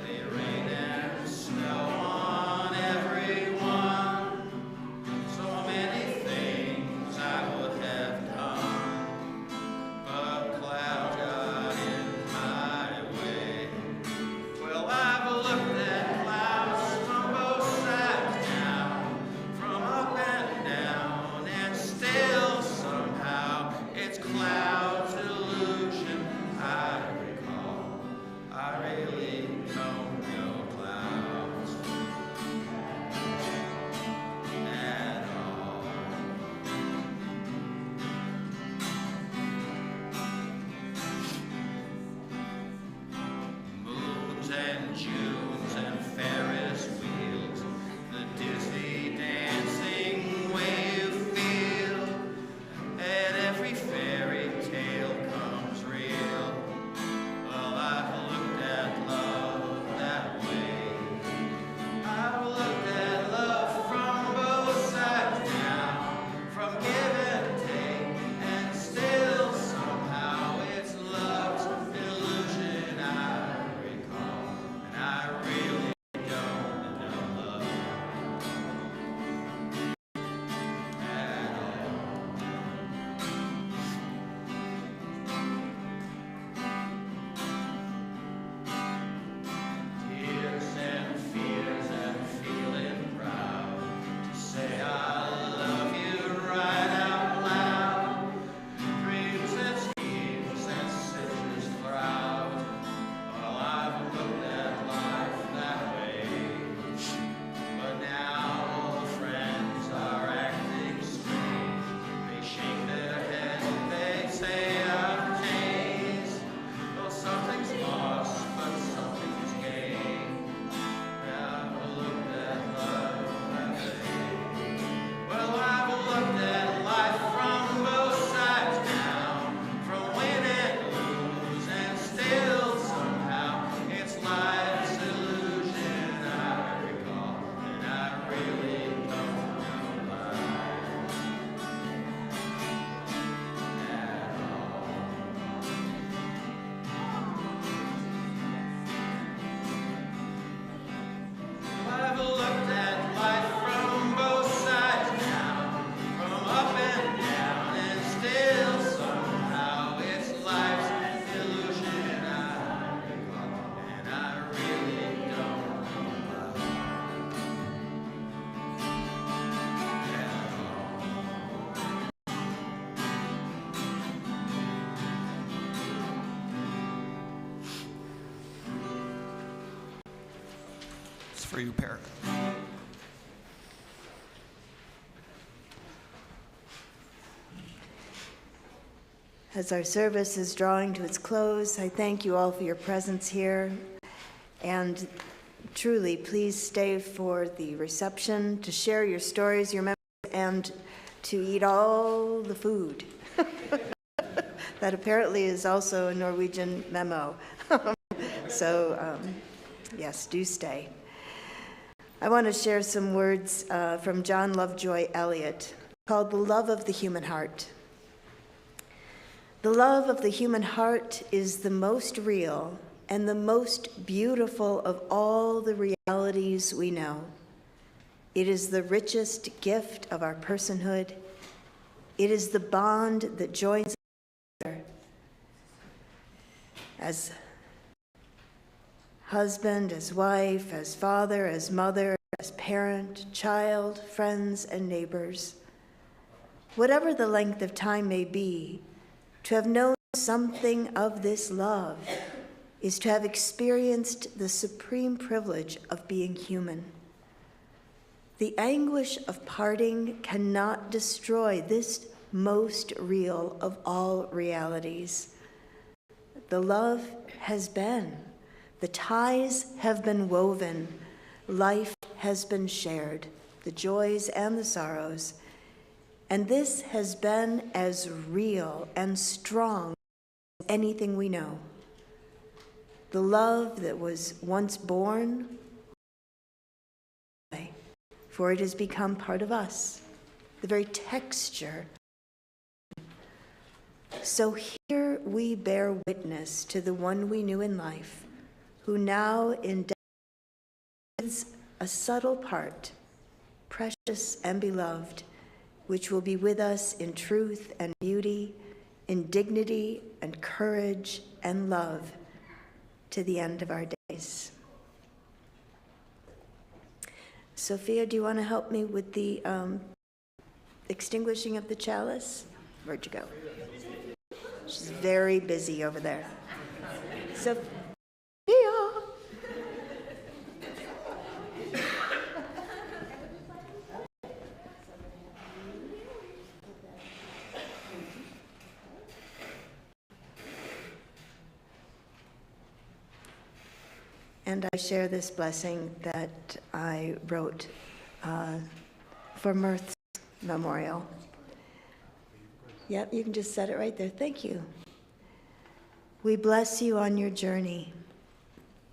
Speaker 2: They rain and snow on everyone. So many things I would have done, but clouds got in my way. Well, I've looked at clouds from both sides now, from up and down, and still somehow it's clouds illusion I recall. I really don't know clouds at all. Moons and Junes and Ferris wheels, the dizzy dancing way you feel, and every fairy tale comes real. Well, I've looked at love that way. I've looked at love from both sides now, from give and take, and still somehow it's love's illusion I recall. And I
Speaker 7: for you, Per.
Speaker 1: As our service is drawing to its close, I thank you all for your presence here. And truly, please stay for the reception, to share your stories, your memories, and to eat all the food. That apparently is also a Norwegian memo. So, yes, do stay. I want to share some words from John Lovejoy Elliott called The Love of the Human Heart. The love of the human heart is the most real and the most beautiful of all the realities we know. It is the richest gift of our personhood. It is the bond that joins us together as husband, as wife, as father, as mother, as parent, child, friends, and neighbors. Whatever the length of time may be, to have known something of this love is to have experienced the supreme privilege of being human. The anguish of parting cannot destroy this most real of all realities. The love has been, the ties have been woven, life has been shared, the joys and the sorrows. And this has been as real and strong as anything we know. The love that was once born, for it has become part of us, the very texture. So here we bear witness to the one we knew in life, who now in death is a subtle part, precious and beloved, which will be with us in truth and beauty, in dignity and courage and love to the end of our days. Sophia, do you want to help me with the extinguishing of the chalice? Where'd you go? She's very busy over there. Sophia! And I share this blessing that I wrote for Mirth's memorial. Yep, you can just set it right there. Thank you. We bless you on your journey.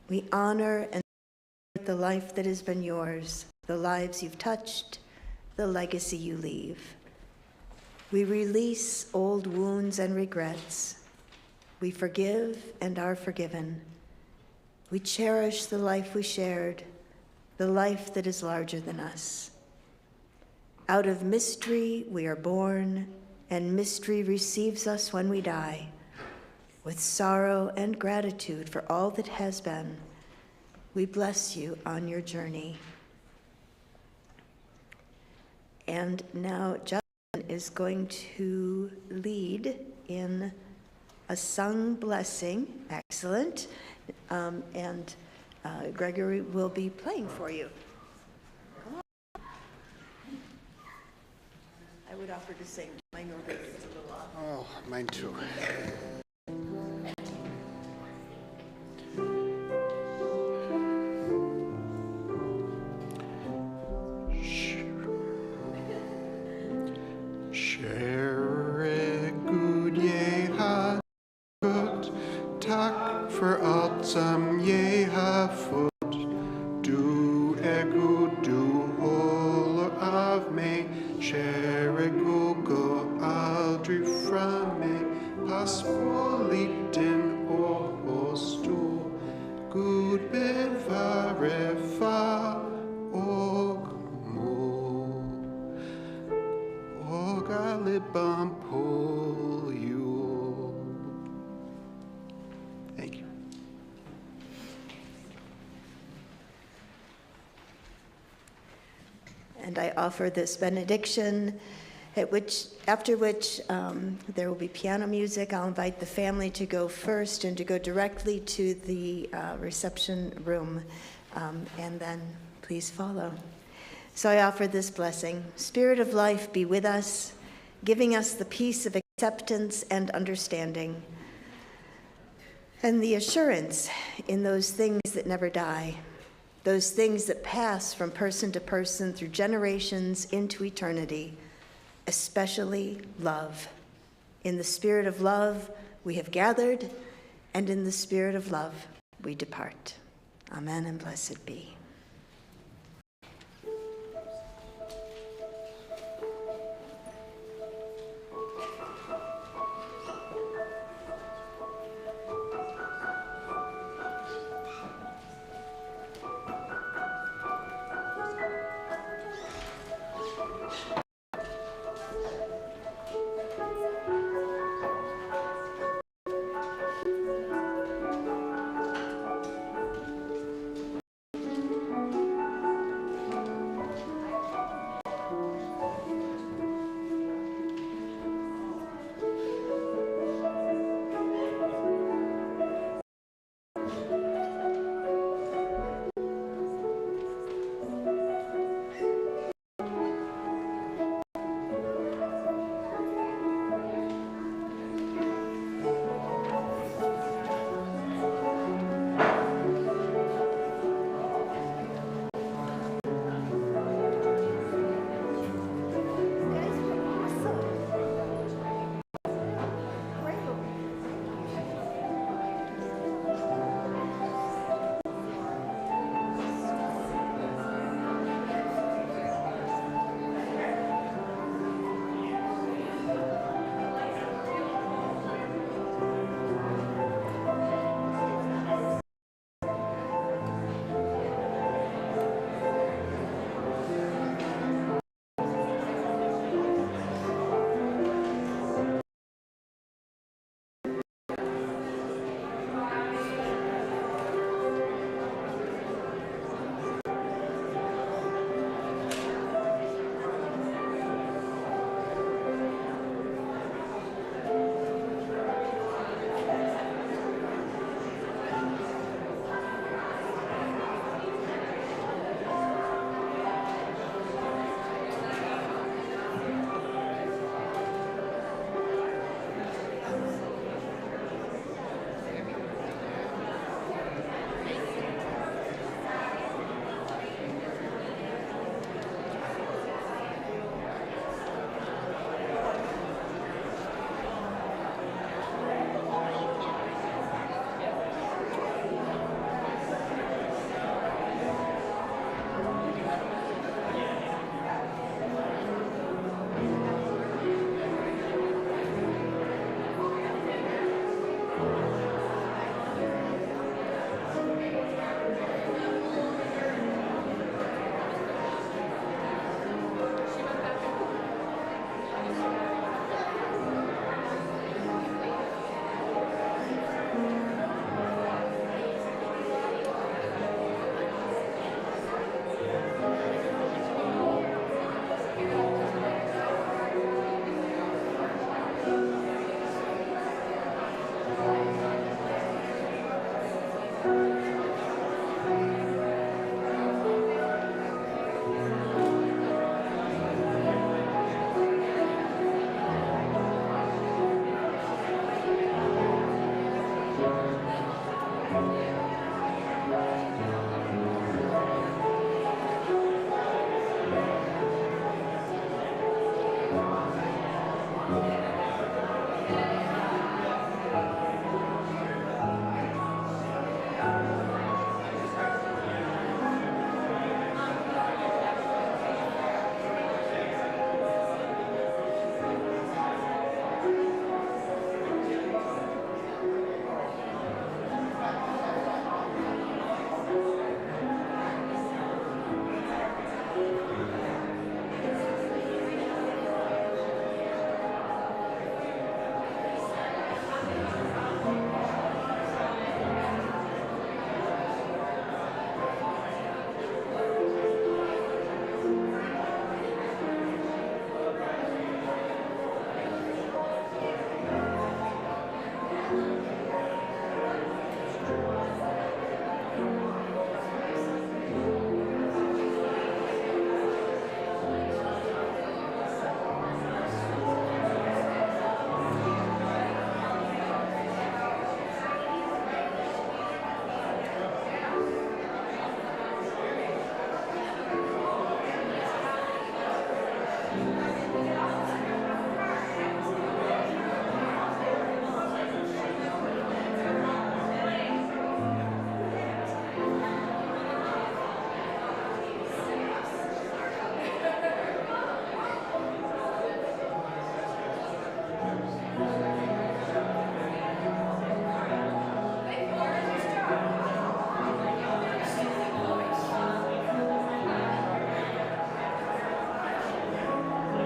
Speaker 1: We honor and celebrate the life that has been yours, the lives you've touched, the legacy you leave. We release old wounds and regrets. We forgive and are forgiven. We cherish the life we shared, the life that is larger than us. Out of mystery we are born, and mystery receives us when we die. With sorrow and gratitude for all that has been, we bless you on your journey. And now Justin is going to lead in a sung blessing. Excellent. And Gregory will be playing for you. Come on. I would offer to sing. I know that it's a little off.
Speaker 8: Oh, mine too.
Speaker 9: Tack för allt som jag har fått. Du är god, du håller av mig. Käre Gud, gå aldrig från mig. Pass på liten och på stor. Gud bevare far och mor. Och alla barn på jord. Thank you.
Speaker 1: And I offer this benediction, after which there will be piano music. I'll invite the family to go first and to go directly to the reception room, and then please follow. So I offer this blessing. Spirit of life, be with us, giving us the peace of acceptance and understanding, and the assurance in those things that never die, those things that pass from person to person through generations into eternity, especially love. In the spirit of love we have gathered, and in the spirit of love we depart. Amen and blessed be.